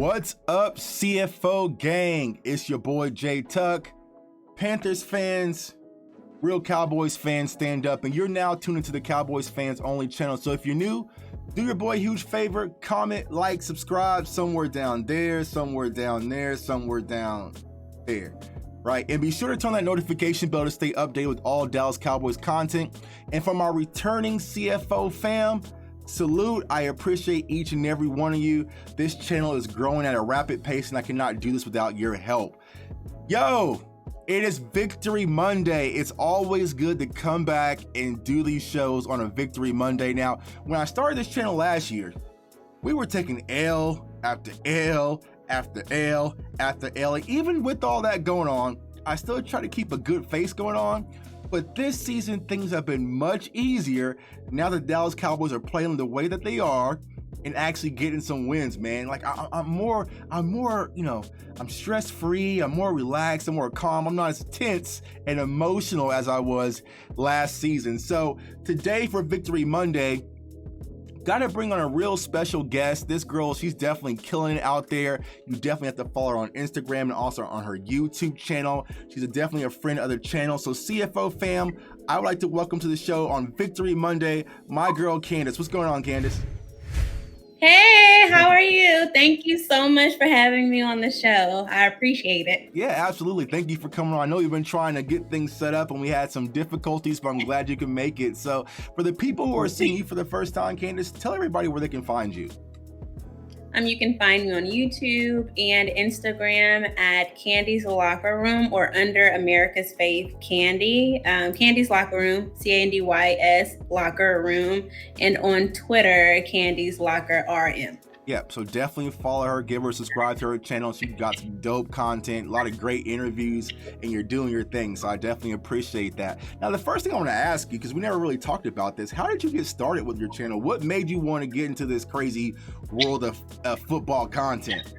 What's up, CFO gang? It's your boy Jay Tuck. Panthers fans, real Cowboys fans, stand up. And you're now tuned into the Cowboys fans only channel. So if you're new, do your boy a huge favor, comment, like, subscribe somewhere down there, somewhere down there, somewhere down there. Right, and be sure to turn that notification bell to stay updated with all Dallas Cowboys content. And from our returning CFO fam, salute. I appreciate each and every one of you. This channel is growing at a rapid pace, and I cannot do this without your help. Yo, it is Victory Monday. It's always good to come back and do these shows on a Victory Monday. Now, when I started this channel last year, we were taking L after L after L after L. Like, even with all that going on, I still try to keep a good face going on. But this season, things have been much easier now that Dallas Cowboys are playing the way that they are and actually getting some wins, man. Like, I'm more, you know, I'm stress-free, I'm more relaxed, I'm more calm. I'm not as tense and emotional as I was last season. So today for Victory Monday, got to bring on a real special guest. This girl, she's definitely killing it out there. You definitely have to follow her on Instagram and also on her YouTube channel. She's definitely a friend of the channel. So CFO fam, I would like to welcome to the show on Victory Monday, my girl Candice. What's going on, Candice? Hey, how are you? Thank you so much for having me on the show. I appreciate it. Yeah, absolutely. Thank you for coming on. I know you've been trying to get things set up and we had some difficulties, but I'm glad you can make it. So for the people who are seeing you for the first time, Candice, tell everybody where they can find you. You can find me on YouTube and Instagram at Candice Locker Room or under America's Faith Candy. Candice Locker Room, Candys Locker Room, and on Twitter, Candice Locker RM. Yep, so definitely follow her, give her a subscribe to her channel. She's got some dope content, a lot of great interviews, and you're doing your thing, so I definitely appreciate that. Now, the first thing I want to ask you, because we never really talked about this, how did you get started with your channel? What made you want to get into this crazy world of football content?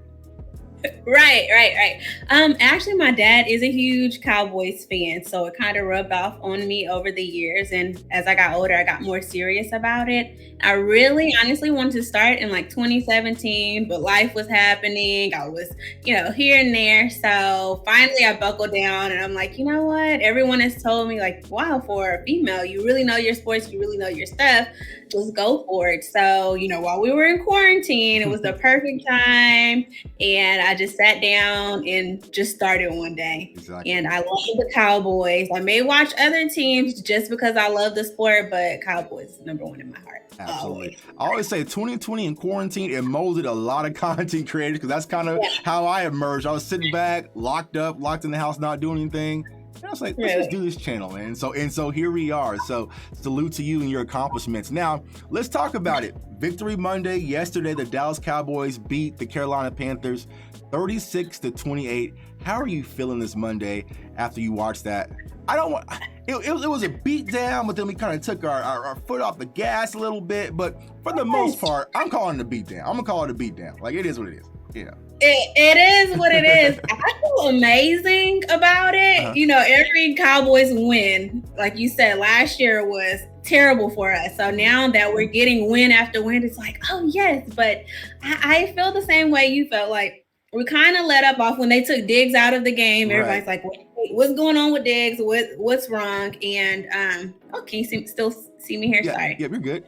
Right. Actually, my dad is a huge Cowboys fan, so it kind of rubbed off on me over the years. And as I got older, I got more serious about it. I really honestly wanted to start in like 2017, but life was happening. I was, here and there. So finally I buckled down and I'm like, you know what? Everyone has told me like, wow, for a female, you really know your sports, you really know your stuff. Just go for it. So, while we were in quarantine, it was the perfect time. And I just sat down and just started one day. Exactly. And I love the Cowboys. I may watch other teams just because I love the sport, but Cowboys is number one in my heart. Absolutely. I always say 2020 in quarantine, it molded a lot of content creators because that's kind of how I emerged. I was sitting back, locked in the house, not doing anything. And I was like, let's just do this channel, man. So here we are. So salute to you and your accomplishments. Now, let's talk about it. Victory Monday. Yesterday, the Dallas Cowboys beat the Carolina Panthers 36-28. How are you feeling this Monday after you watched that? It was a beat down, but then we kind of took our foot off the gas a little bit. But for the most part, I'm calling it a beat down. I'm gonna call it a beat down. Like, it is what it is. Yeah. It is what it is. I feel amazing about it. Every Cowboys win, like you said, last year was terrible for us. So now that we're getting win after win, it's like, oh yes. But I feel the same way you felt. Like, we kind of let up off when they took Diggs out of the game. Everybody's like, wait, what's going on with Diggs? What's wrong? And can you still see me here? Yeah, Sorry. Yeah, you're good.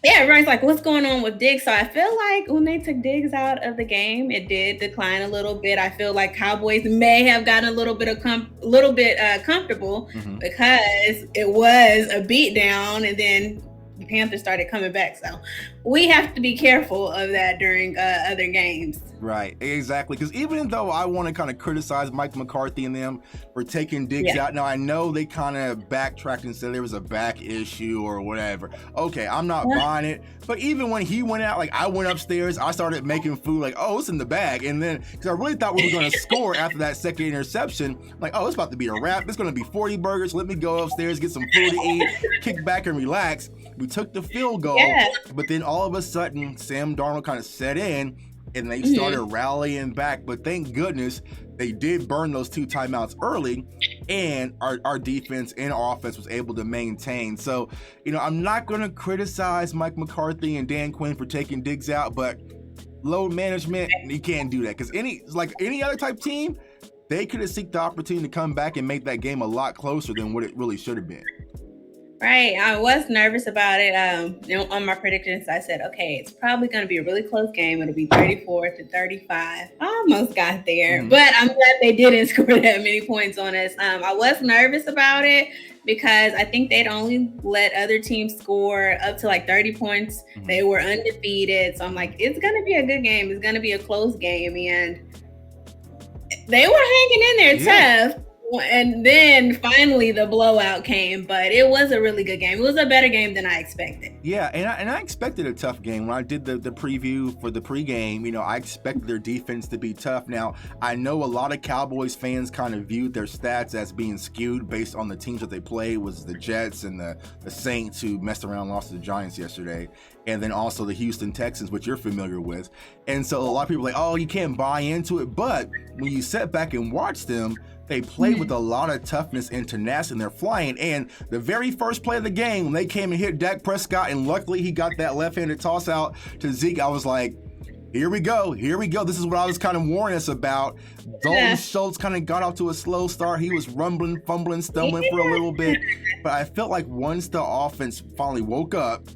Yeah, everyone's like, what's going on with Diggs? So I feel like when they took Diggs out of the game, it did decline a little bit. I feel like Cowboys may have gotten a little bit comfortable because it was a beatdown, and then the Panthers started coming back. So we have to be careful of that during other games. Right, exactly. Because even though I want to kind of criticize Mike McCarthy and them for taking Diggs out, now I know they kind of backtracked and said there was a back issue or whatever. Okay, I'm not buying it. But even when he went out, like, I went upstairs, I started making food, like, oh, it's in the bag. And then, because I really thought we were going to score after that second interception, like, oh, it's about to be a wrap. It's going to be 40 burgers. Let me go upstairs, get some food to eat, kick back and relax. We took the field goal, but then all of a sudden, Sam Darnold kind of set in, and they started rallying back. But thank goodness they did burn those 2 timeouts early, and our defense and our offense was able to maintain. So, I'm not going to criticize Mike McCarthy and Dan Quinn for taking Diggs out, but load management, you can't do that because any other type team, they could have seeked the opportunity to come back and make that game a lot closer than what it really should have been. Right. I was nervous about it. On my predictions, I said, okay, it's probably going to be a really close game. It'll be 34-35. I almost got there, but I'm glad they didn't score that many points on us. I was nervous about it because I think they'd only let other teams score up to like 30 points. They were undefeated. So I'm like, it's going to be a good game. It's going to be a close game. And they were hanging in there tough. And then finally the blowout came, but it was a really good game. It was a better game than I expected. Yeah, and I expected a tough game. When I did the preview for the pregame, I expected their defense to be tough. Now, I know a lot of Cowboys fans kind of viewed their stats as being skewed based on the teams that they played, was the Jets and the Saints, who messed around and lost to the Giants yesterday, and then also the Houston Texans, which you're familiar with. And so a lot of people are like, oh, you can't buy into it. But when you sit back and watch them, they play with a lot of toughness and tenacity, and they're flying. And the very first play of the game, when they came and hit Dak Prescott, and luckily he got that left-handed toss out to Zeke, I was like, here we go. This is what I was kind of warning us about. Dalton Schultz kind of got off to a slow start. He was rumbling, fumbling, stumbling for a little bit. But I felt like once the offense finally woke up,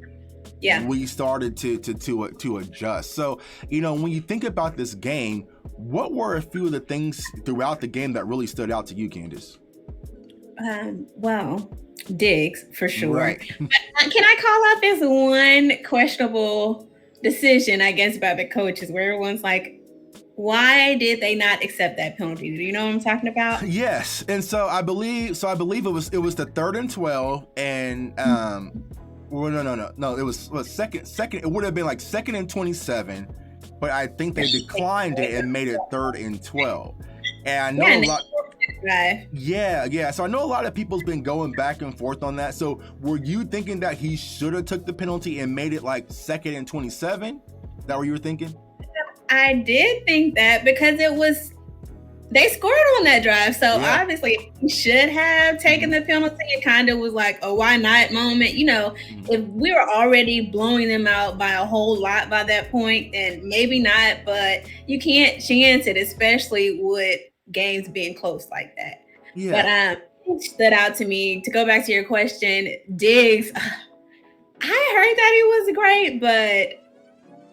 we started to adjust. So, when you think about this game, what were a few of the things throughout the game that really stood out to you, Candice? Well, Diggs, for sure. Right. Can I call out this one questionable decision, I guess, by the coaches where everyone's like, why did they not accept that penalty? Do you know what I'm talking about? Yes. And so I believe it was the 3rd and 12 and well, no. It was second. It would have been like 2nd and 27, but I think they declined it and made it 3rd and 12. And I know a lot. Yeah. So I know a lot of people's been going back and forth on that. So were you thinking that he should have took the penalty and made it like 2nd and 27? Is that what you were thinking? I did think that because they scored on that drive. So obviously he should have taken the penalty. It kind of was like a why not moment. If we were already blowing them out by a whole lot by that point, then maybe not, but you can't chance it, especially with games being close like that. Yeah. But it stood out to me. To go back to your question, Diggs, I heard that he was great, but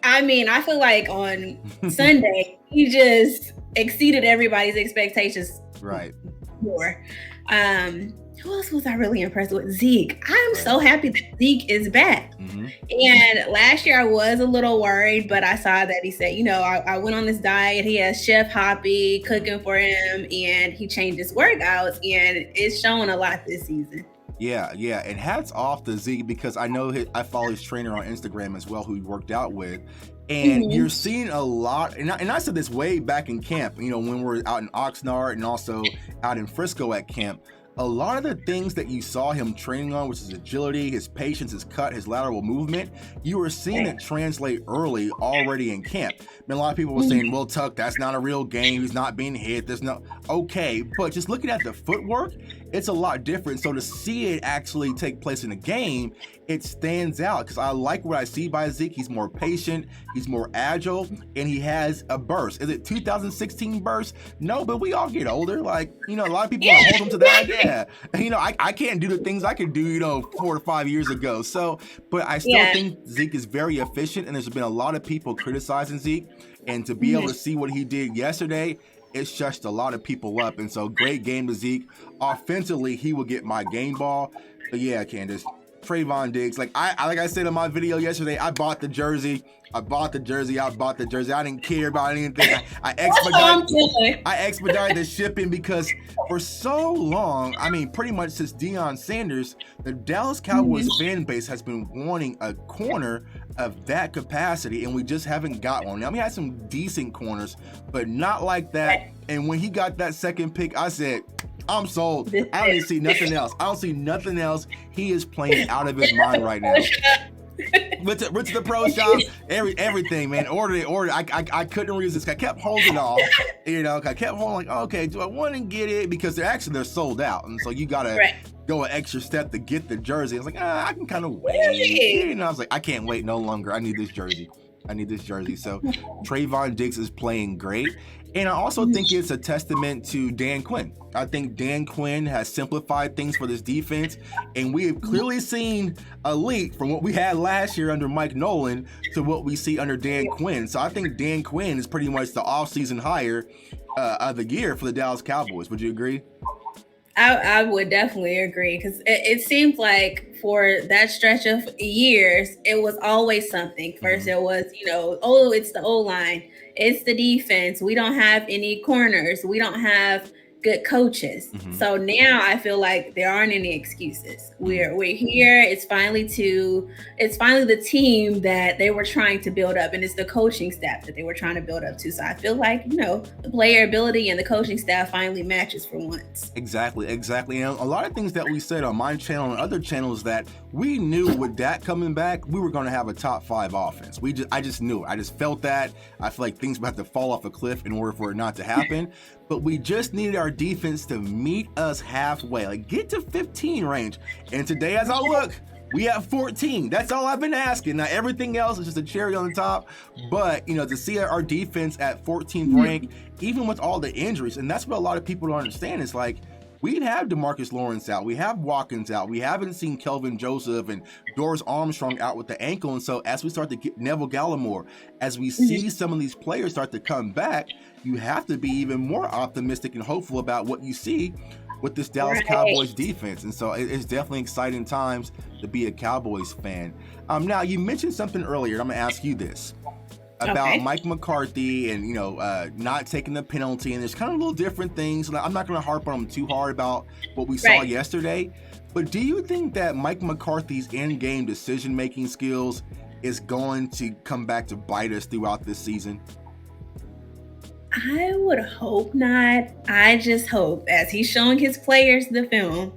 I feel like on Sunday, he just exceeded everybody's expectations. Right. More. Who else was I really impressed with? Zeke. I'm so happy that Zeke is back. And last year I was a little worried, but I saw that he said, I went on this diet. He has Chef Hoppy cooking for him, and he changed his workouts, and it's showing a lot this season. Yeah. And hats off to Zeke, because I know I follow his trainer on Instagram as well, who he worked out with. And you're seeing a lot, and I said this way back in camp, when we're out in Oxnard and also out in Frisco at camp, a lot of the things that you saw him training on, which is agility, his patience, his cut, his lateral movement, you were seeing it translate early already in camp. A lot of people were saying, well, Tuck, that's not a real game. He's not being hit. Okay, but just looking at the footwork, it's a lot different. So to see it actually take place in a game, it stands out because I like what I see by Zeke. He's more patient, he's more agile, and he has a burst. Is it 2016 burst? No, but we all get older. Like, a lot of people hold him to that. Yeah. I can't do the things I could do, 4 to 5 years ago. So, but I still think Zeke is very efficient, and there's been a lot of people criticizing Zeke. And to be able to see what he did yesterday, it shushed a lot of people up. And so great game to Zeke. Offensively, he will get my game ball. But yeah, Candice, Trayvon Diggs. Like I said in my video yesterday, I bought the jersey. I didn't care about anything. I expedited the shipping because for so long, pretty much since Deion Sanders, the Dallas Cowboys fan base has been wanting a corner of that capacity, and we just haven't got one. Now, we had some decent corners, but not like that. And when he got that second pick, I said, I'm sold. I don't see nothing else. He is playing out of his mind right now. Went to the pro shop, everything, man. Ordered it. I couldn't resist. I kept holding off. I kept holding, like, okay, do I want to get it? Because they're sold out. And so you got to go an extra step to get the jersey. I was like, I can kind of wait. I was like, I can't wait no longer. I need this jersey. I need this jersey. So Trayvon Diggs is playing great. And I also think it's a testament to Dan Quinn. I think Dan Quinn has simplified things for this defense, and we have clearly seen a leap from what we had last year under Mike Nolan to what we see under Dan Quinn. So I think Dan Quinn is pretty much the offseason hire of the year for the Dallas Cowboys. Would you agree? I would definitely agree, because it seems like for that stretch of years, it was always something. First, it was, it's the O-line, it's the defense. We don't have any corners. We don't have good coaches. So now I feel like there aren't any excuses. We're here. It's finally the team that they were trying to build up, and it's the coaching staff that they were trying to build up to. So I feel like, the player ability and the coaching staff finally matches for once. Exactly. And a lot of things that we said on my channel and other channels that we knew with Dak coming back, we were going to have a top 5 offense. I just knew it. I just felt that. I feel like things about to fall off a cliff in order for it not to happen. But we just needed our defense to meet us halfway, like get to 15 range. And today, as I look, we have 14. That's all I've been asking. Now, everything else is just a cherry on the top. But, to see our defense at 14th rank, even with all the injuries, and that's what a lot of people don't understand, is like, we have DeMarcus Lawrence out. We have Watkins out. We haven't seen Kelvin Joseph and Doris Armstrong out with the ankle. And so as we start to get Neville Gallimore, as we see some of these players start to come back, you have to be even more optimistic and hopeful about what you see with this Dallas Cowboys defense. And so it's definitely exciting times to be a Cowboys fan. Now, you mentioned something earlier. I'm going to ask you this about Mike McCarthy and, not taking the penalty. And there's kind of little different things. I'm not going to harp on him too hard about what we saw yesterday. But do you think that Mike McCarthy's in-game decision-making skills is going to come back to bite us throughout this season? I would hope not. I just hope, as he's showing his players the film,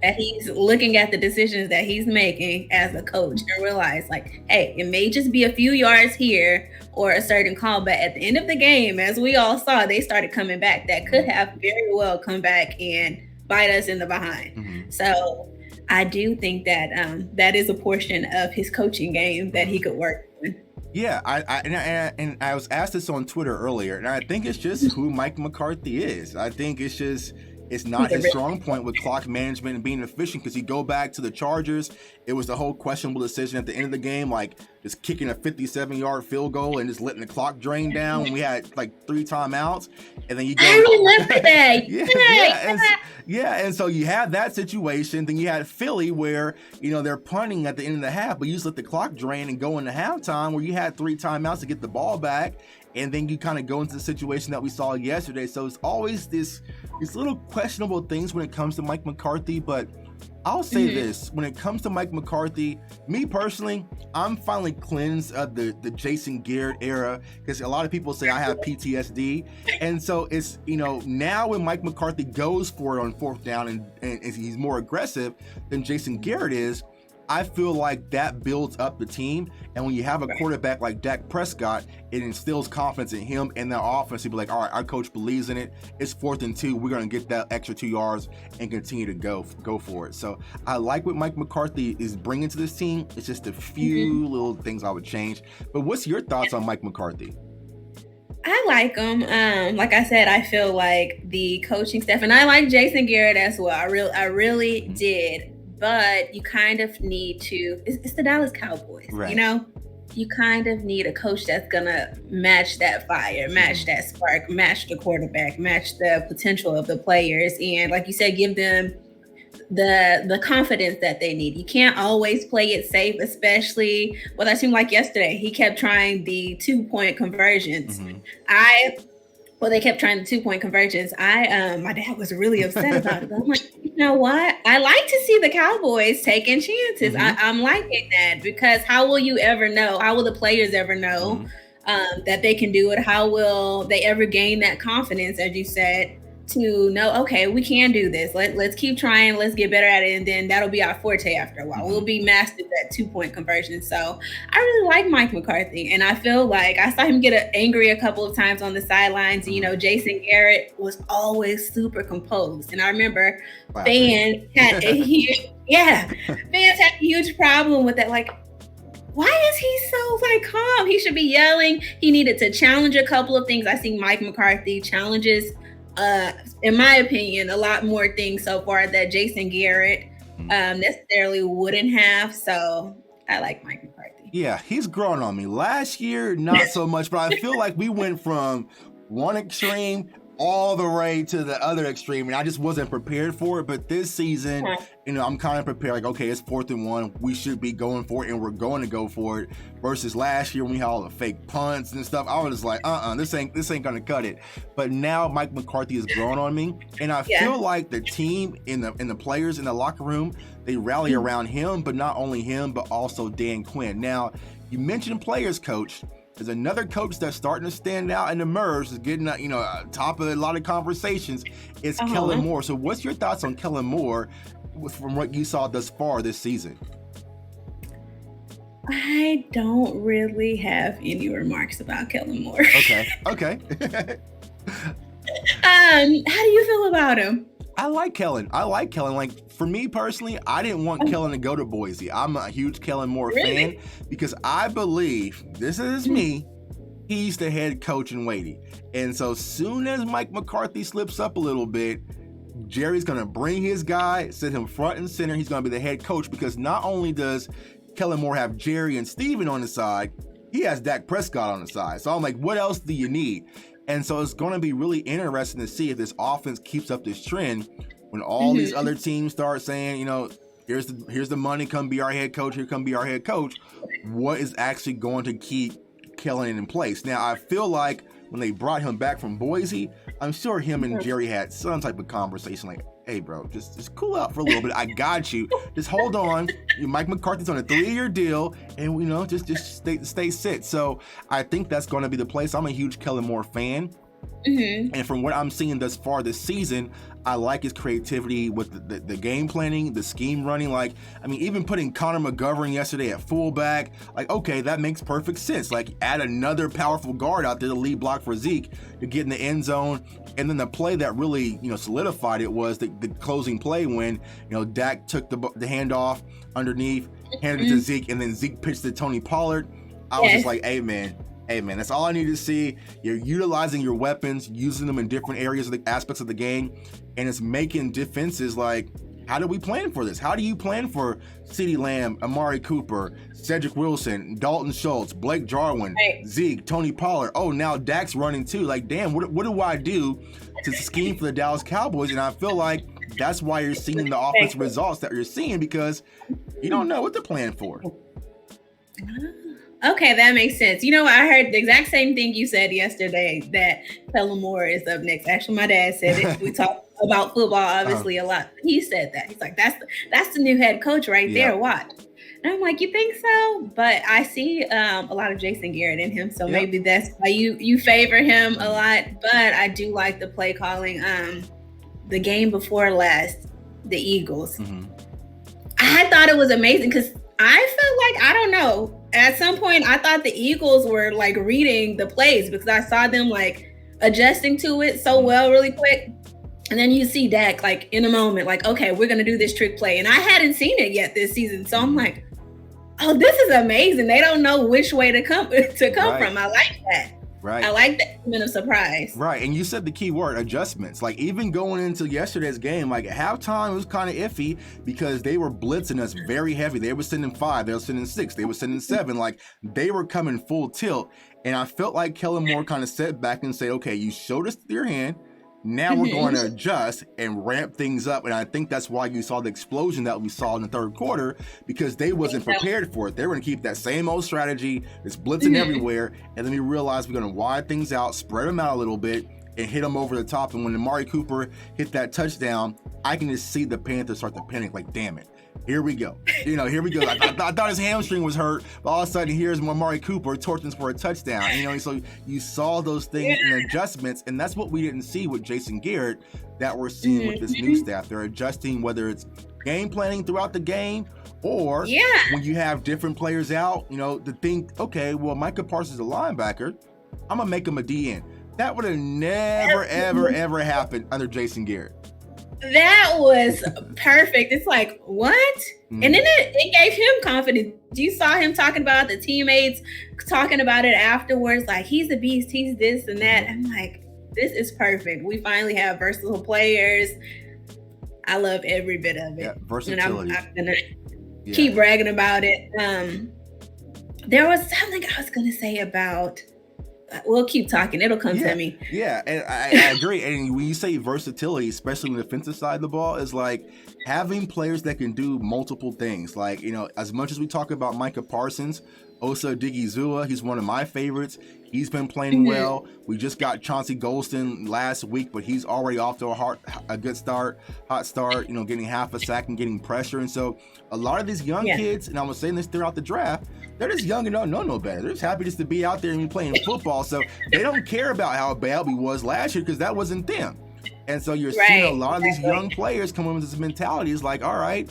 that he's looking at the decisions that he's making as a coach and realize, like, hey, it may just be a few yards here or a certain call, but at the end of the game, as we all saw, they started coming back. That could have very well come back and bite us in the behind. So I do think that that is a portion of his coaching game that he could work on. Yeah, I was asked this on Twitter earlier, and I think it's just who Mike McCarthy is. I think it's not his strong point with clock management and being efficient, because you go back to the Chargers, it was the whole questionable decision at the end of the game, like just kicking a 57-yard field goal and just letting the clock drain down when we had like 3 timeouts. And then you go, I remember that. And so you had that situation. Then you had Philly where, they're punting at the end of the half, but you just let the clock drain and go into halftime where you had 3 timeouts to get the ball back. And then you kind of go into the situation that we saw yesterday. So it's always these little questionable things when it comes to Mike McCarthy. But I'll say this, when it comes to Mike McCarthy, me personally, I'm finally cleansed of the Jason Garrett era, because a lot of people say I have PTSD. And so it's, now when Mike McCarthy goes for it on 4th down and he's more aggressive than Jason Garrett is, I feel like that builds up the team. And when you have a quarterback like Dak Prescott, it instills confidence in him and their offense to be like, all right, our coach believes in it. It's 4th and 2. We're going to get that extra 2 yards and continue to go for it. So I like what Mike McCarthy is bringing to this team. It's just a few little things I would change. But what's your thoughts on Mike McCarthy? I like him. Like I said, I feel like the coaching staff, and I like Jason Garrett as well. I really did. But you kind of need to, it's the Dallas Cowboys, you kind of need a coach that's going to match that fire, match that spark, match the quarterback, match the potential of the players. And like you said, give them the confidence that they need. You can't always play it safe, especially what I seemed like yesterday. He kept trying the 2-point conversions. They kept trying the 2-point conversions. My dad was really upset about it. But I'm like, you know what? I like to see the Cowboys taking chances. I'm liking that, because how will you ever know? How will the players ever know that they can do it? How will they ever gain that confidence, as you said, to know, okay, we can do this. Let's keep trying. Let's get better at it. And then that'll be our forte after a while. We'll be masters at 2-point conversion. So I really like Mike McCarthy. And I feel like I saw him get angry a couple of times on the sidelines. Jason Garrett was always super composed. And I remember fans had a huge problem with that. Like, why is he so calm? He should be yelling. He needed to challenge a couple of things. I see Mike McCarthy challenges, in my opinion, a lot more things so far that Jason Garrett necessarily wouldn't have. So I like Mike McCarthy. Yeah, he's growing on me. Last year, not so much, but I feel like we went from one extreme all the way to the other extreme, and I just wasn't prepared for it. But this season, I'm kind of prepared. Like, okay, it's 4th and 1. We should be going for it, and we're going to go for it. Versus last year when we had all the fake punts and stuff, I was just like, this ain't gonna cut it. But now Mike McCarthy is growing on me, and I feel like the team and the players in the locker room, they rally around him. But not only him, but also Dan Quinn. Now, you mentioned players, coach. There's another coach that's starting to stand out and emerge, is getting top of a lot of conversations. It's Kellen Moore. So what's your thoughts on Kellen Moore from what you saw thus far this season? I don't really have any remarks about Kellen Moore. Okay. How do you feel about him? I like Kellen. Like, for me personally, I didn't want Kellen to go to Boise. I'm a huge Kellen Moore fan because I believe, this is me, he's the head coach in waiting. And so soon as Mike McCarthy slips up a little bit, Jerry's going to bring his guy, sit him front and center. He's going to be the head coach because not only does Kellen Moore have Jerry and Steven on the side, he has Dak Prescott on the side. So I'm like, what else do you need? And so it's going to be really interesting to see if this offense keeps up this trend when all these other teams start saying, here's the money, come be our head coach, here come be our head coach. What is actually going to keep Kellen in place? Now, I feel like when they brought him back from Boise, I'm sure him and Jerry had some type of conversation like, hey, bro, just cool out for a little bit. I got you. Just hold on. Mike McCarthy's on a 3-year deal, and just stay sit. So I think that's going to be the place. I'm a huge Kellen Moore fan. And from what I'm seeing thus far this season, I like his creativity with the game planning, the scheme running. Like, even putting Connor McGovern yesterday at fullback, like, okay, that makes perfect sense. Like, add another powerful guard out there to lead block for Zeke to get in the end zone. And then the play that really, solidified it was the closing play when, Dak took the handoff underneath, handed it to Zeke, and then Zeke pitched to Tony Pollard. I was just like, hey, man, that's all I need to see. You're utilizing your weapons, using them in different areas of the aspects of the game, and it's making defenses like, how do we plan for this? How do you plan for CeeDee Lamb, Amari Cooper, Cedric Wilson, Dalton Schultz, Blake Jarwin, Zeke, Tony Pollard? Oh, now Dak's running too. Like, damn, what do I do to scheme for the Dallas Cowboys? And I feel like that's why you're seeing the offensive results that you're seeing, because you don't know what to plan for. Okay, that makes sense. I heard the exact same thing you said yesterday, that Kellen Moore is up next. Actually, my dad said it. We talked about football, obviously, a lot. He said that. He's like, that's the new head coach right there. Watch. And I'm like, you think so? But I see a lot of Jason Garrett in him, so maybe that's why you favor him a lot. But I do like the play calling. The game before last, the Eagles. I thought it was amazing because I feel like, I don't know, at some point I thought the Eagles were like reading the plays because I saw them like adjusting to it so well really quick. And then you see Dak like in a moment, like, okay, we're going to do this trick play. And I hadn't seen it yet this season. So I'm like, oh, this is amazing. They don't know which way to come from. I like that. Right. I like that element of surprise. Right. And you said the key word, adjustments. Like, even going into yesterday's game, like at halftime, it was kind of iffy because they were blitzing us very heavy. They were sending 5, they were sending 6, they were sending 7. Like, they were coming full tilt. And I felt like Kellen Moore kind of sat back and said, okay, you showed us your hand. Now we're going to adjust and ramp things up. And I think that's why you saw the explosion that we saw in the third quarter, because they wasn't prepared for it. They were going to keep that same old strategy, it's blitzing everywhere. And then we realized we're going to wide things out, spread them out a little bit, and hit them over the top. And when Amari Cooper hit that touchdown, I can just see the Panthers start to panic, like, damn it. Here we go. Here we go. I thought his hamstring was hurt, but all of a sudden, here's Amari Cooper torching for a touchdown. So you saw those things and adjustments, and that's what we didn't see with Jason Garrett that we're seeing with this new staff. They're adjusting, whether it's game planning throughout the game or when you have different players out, to think, okay, well, Micah Parsons is a linebacker. I'm going to make him a DN. That would have never, ever, ever happened under Jason Garrett. That was perfect. It's like, what? And then it gave him confidence. You saw him talking about the teammates, talking about it afterwards, like he's a beast, he's this and that. I'm like, this is perfect. We finally have versatile players. I love every bit of it. Yeah, versatility. And I'm gonna keep bragging about it. There was something I was gonna say about. We'll keep talking. It'll come to me. Yeah, and I agree. And when you say versatility, especially on the defensive side of the ball, is like having players that can do multiple things. Like, you know, as much as we talk about Micah Parsons, Osa Odigizua, he's one of my favorites. He's been playing well. We just got Chauncey Golston last week, but he's already off to a good start, hot start, you know, getting half a sack and getting pressure. And so a lot of these young kids, and I was saying this throughout the draft, they're just young and don't know no better. They're just happy just to be out there and be playing football. So they don't care about how bad we was last year because that wasn't them. And so you're seeing a lot of these young players come in with this mentality. It's like, all right,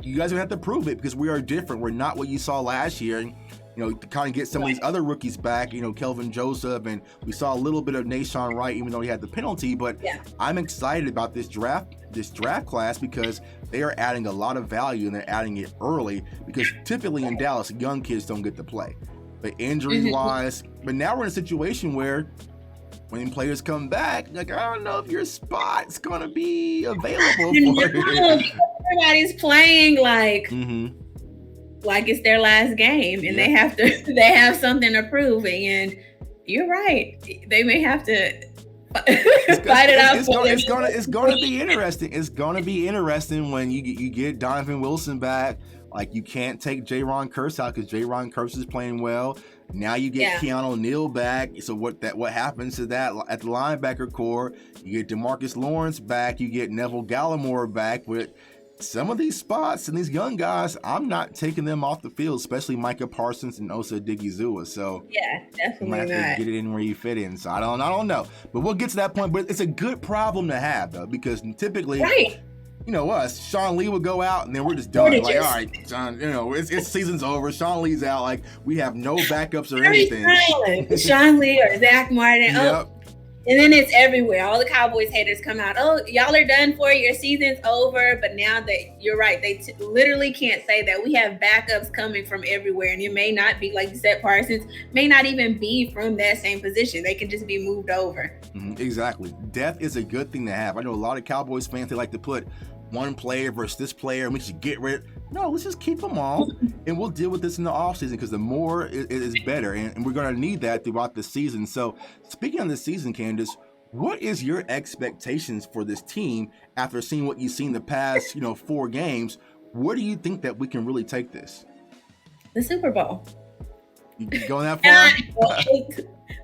you guys are going to have to prove it because we are different. We're not what you saw last year. And, you know, to kind of get some of these other rookies back, you know, Kelvin Joseph, and we saw a little bit of Nashawn Wright, even though he had the penalty. But I'm excited about this draft class because they are adding a lot of value and they're adding it early because typically in Dallas, young kids don't get to play. But injury-wise, but now we're in a situation where when players come back, like, I don't know if your spot's going to be available for you. Everybody's playing like it's their last game and they have something to prove. And you're right. They may have to fight it out. It's going to be interesting. It's going to be interesting when you get Donovan Wilson back. Like, you can't take Jaron Kearse out because Jaron Kearse is playing well. Now you get Keanu O'Neal back. So what happens to that at the linebacker core? You get DeMarcus Lawrence back. You get Neville Gallimore back. With some of these spots and these young guys, I'm not taking them off the field, especially Micah Parsons and Osa Odigizua. So definitely you might have to get it in where you fit in. So I don't know, but we'll get to that point. But it's a good problem to have though, because typically, you know, us, Sean Lee would go out and then we're just done. Like, all right, Sean, you know, it's season's over. Sean Lee's out. Like, we have no backups or anything. Sean Lee or Zach Martin. Yep. And then it's everywhere. All the Cowboys haters come out. Oh, y'all are done for it. Your season's over. But now that you're right, they literally can't say that. We have backups coming from everywhere. And it may not be, like you said, Parsons, may not even be from that same position. They can just be moved over. Exactly. Depth is a good thing to have. I know a lot of Cowboys fans, they like to put one player versus this player and we should get rid. No, let's just keep them all and we'll deal with this in the offseason because the more it is better, and we're going to need that throughout the season. So speaking of the season, Candice, what is your expectations for this team after seeing what you've seen the past 4 games? Where do you think that we can really take this? The Super Bowl. You going that far?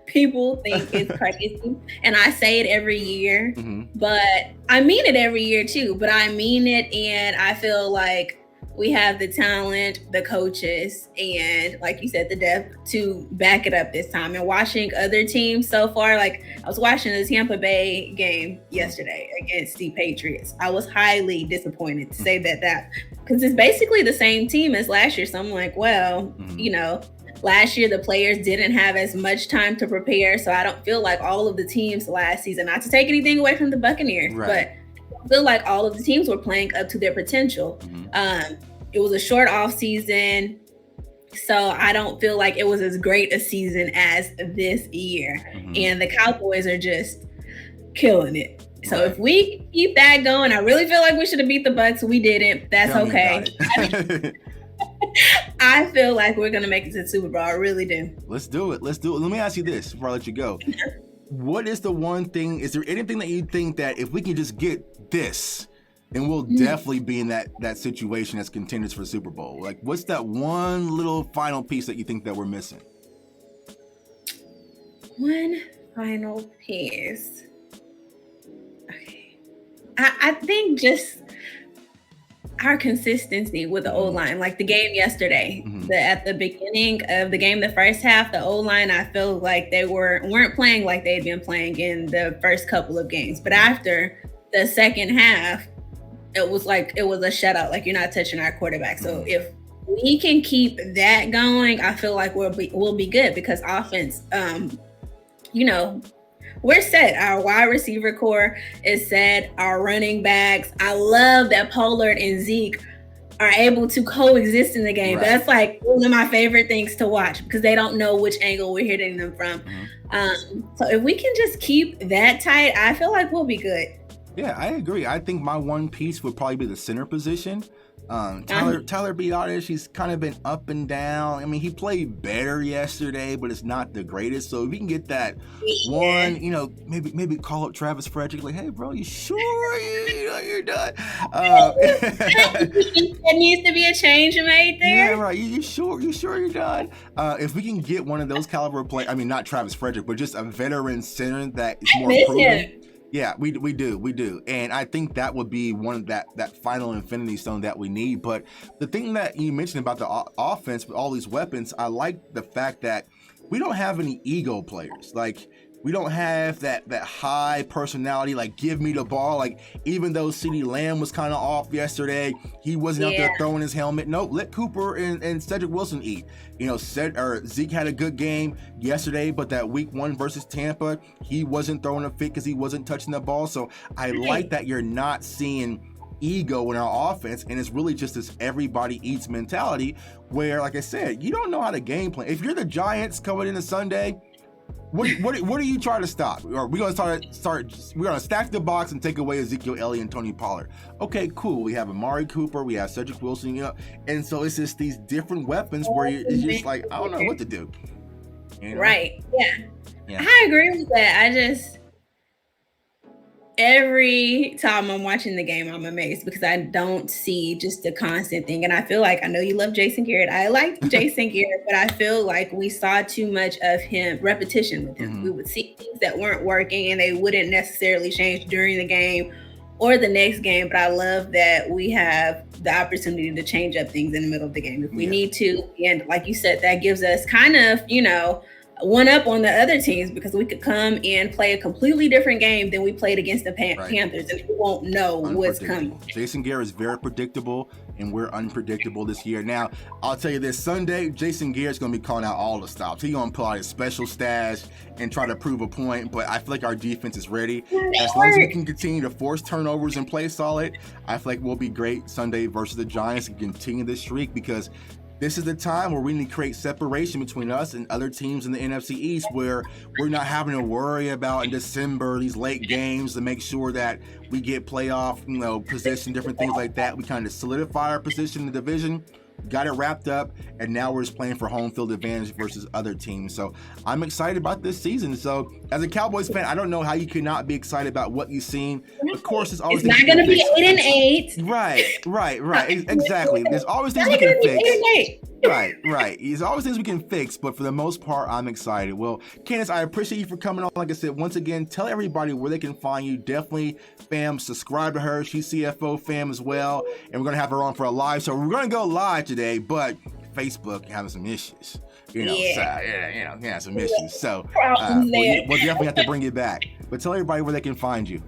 People think it's crazy, and I say it every year, but I mean it every year too. But I mean it, and I feel like we have the talent, the coaches, and like you said, the depth to back it up this time. And watching other teams so far, like I was watching the Tampa Bay game yesterday against the Patriots. I was highly disappointed to say that because it's basically the same team as last year. So I'm like, well, last year, the players didn't have as much time to prepare, so I don't feel like all of the teams last season, not to take anything away from the Buccaneers, but I feel like all of the teams were playing up to their potential. It was a short off season, so I don't feel like it was as great a season as this year. And the Cowboys are just killing it. So if we keep that going, I really feel like we should have beat the Bucs. We didn't. That's okay. I feel like we're going to make it to the Super Bowl. I really do. Let's do it. Let me ask you this before I let you go. What is the one thing, is there anything that you think that if we can just get this, then we'll definitely be in that situation as contenders for the Super Bowl? Like, what's that one little final piece that you think that we're missing? One final piece. Okay. I think just our consistency with the O-line, like the game yesterday, at the beginning of the game, the first half, the O-line, I feel like they weren't playing like they'd been playing in the first couple of games. But after the second half, it was a shutout. Like, you're not touching our quarterback. So if we can keep that going, I feel like we'll be good because offense, we're set. Our wide receiver core is set. Our running backs. I love that Pollard and Zeke are able to coexist in the game. Right. That's like one of my favorite things to watch because they don't know which angle we're hitting them from. So if we can just keep that tight, I feel like we'll be good. Yeah, I agree. I think my one piece would probably be the center position. Tyler Biadasz, he's kind of been up and down. I mean, he played better yesterday, but it's not the greatest. So if we can get that one, maybe call up Travis Frederick, like, hey, bro, you sure you're done? There needs to be a change made there. Yeah, right. You sure you're done? If we can get one of those caliber play, I mean, not Travis Frederick, but just a veteran center that is more proven. Yeah, we do. And I think that would be one of that final infinity stone that we need. But the thing that you mentioned about the offense with all these weapons, I like the fact that we don't have any ego players. Like, we don't have that high personality, like, give me the ball. Like, even though CeeDee Lamb was kind of off yesterday, he wasn't out there throwing his helmet. Nope, let Cooper and Cedric Wilson eat. Zeke had a good game yesterday, but that week 1 versus Tampa, he wasn't throwing a fit because he wasn't touching the ball. So I like that you're not seeing ego in our offense, and it's really just this everybody eats mentality where, like I said, you don't know how to game plan. If you're the Giants coming into Sunday, what are you trying to stop? Are we going to we're going to stack the box and take away Ezekiel Elliott and Tony Pollard? Okay, cool. We have Amari Cooper, we have Cedric Wilson, and so it's just these different weapons where it's just like, I don't know what to do. Right. Yeah. I agree with that. Every time I'm watching the game, I'm amazed because I don't see just the constant thing. And I feel like, I know you love Jason Garrett. I like Jason Garrett, but I feel like we saw too much of him, repetition with him. We would see things that weren't working and they wouldn't necessarily change during the game or the next game. But I love that we have the opportunity to change up things in the middle of the game if we need to. And like you said, that gives us kind of, one up on the other teams because we could come and play a completely different game than we played against the Panthers, and we won't know what's coming. Jason Garrett is very predictable, and we're unpredictable this year. Now, I'll tell you this, Sunday, Jason Garrett's going to be calling out all the stops. He's going to pull out his special stash and try to prove a point, but I feel like our defense is ready. As long as we can continue to force turnovers and play solid, I feel like we'll be great Sunday versus the Giants and continue this streak because this is the time where we need to create separation between us and other teams in the NFC East where we're not having to worry about in December these late games to make sure that we get playoff, position, different things like that. We kind of solidify our position in the division, got it wrapped up, and now we're just playing for home field advantage versus other teams. So I'm excited about this season. So as a Cowboys fan, I don't know how you could not be excited about what you've seen. Of course, it's always not going to be 8-8. Right. Exactly. There's always things we can fix. Right. There's always things we can fix, but for the most part, I'm excited. Well, Candice, I appreciate you for coming on. Like I said, once again, tell everybody where they can find you. Definitely, fam, subscribe to her. She's CFO fam as well, and we're gonna have her on for a live. So we're gonna go live today, but Facebook having some issues. Some issues. So we'll definitely have to bring it back. But tell everybody where they can find you.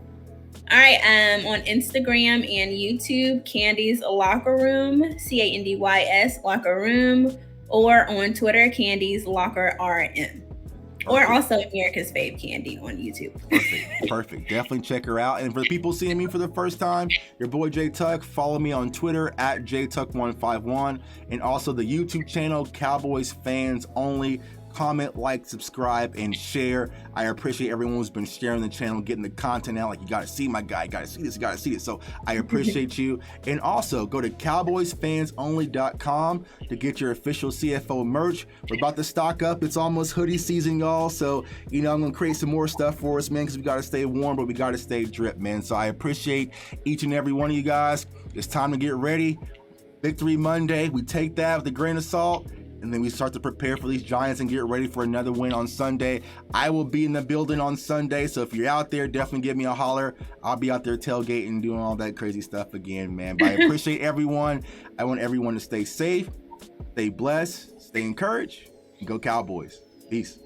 All right, on Instagram and YouTube, Candice Locker Room, Candys Locker Room, or on Twitter, Candice Locker RM, or also America's Fave Candy on YouTube. Perfect. Definitely check her out. And for the people seeing me for the first time, your boy J Tuck, follow me on Twitter at JTuck151, and also the YouTube channel Cowboys Fans Only. Comment, like, subscribe, and share. I appreciate everyone who's been sharing the channel, getting the content out. Like, you got to see my guy, you got to see this, you got to see this. So I appreciate you. And also go to cowboysfansonly.com to get your official CFO merch. We're about to stock up. It's almost hoodie season, y'all. So, I'm going to create some more stuff for us, man, because we got to stay warm, but we got to stay drip, man. So I appreciate each and every one of you guys. It's time to get ready. Victory Monday. We take that with a grain of salt. And then we start to prepare for these Giants and get ready for another win on Sunday. I will be in the building on Sunday, so if you're out there, definitely give me a holler. I'll be out there tailgating, doing all that crazy stuff again, man. But I appreciate everyone. I want everyone to stay safe, stay blessed, stay encouraged, and go Cowboys. Peace.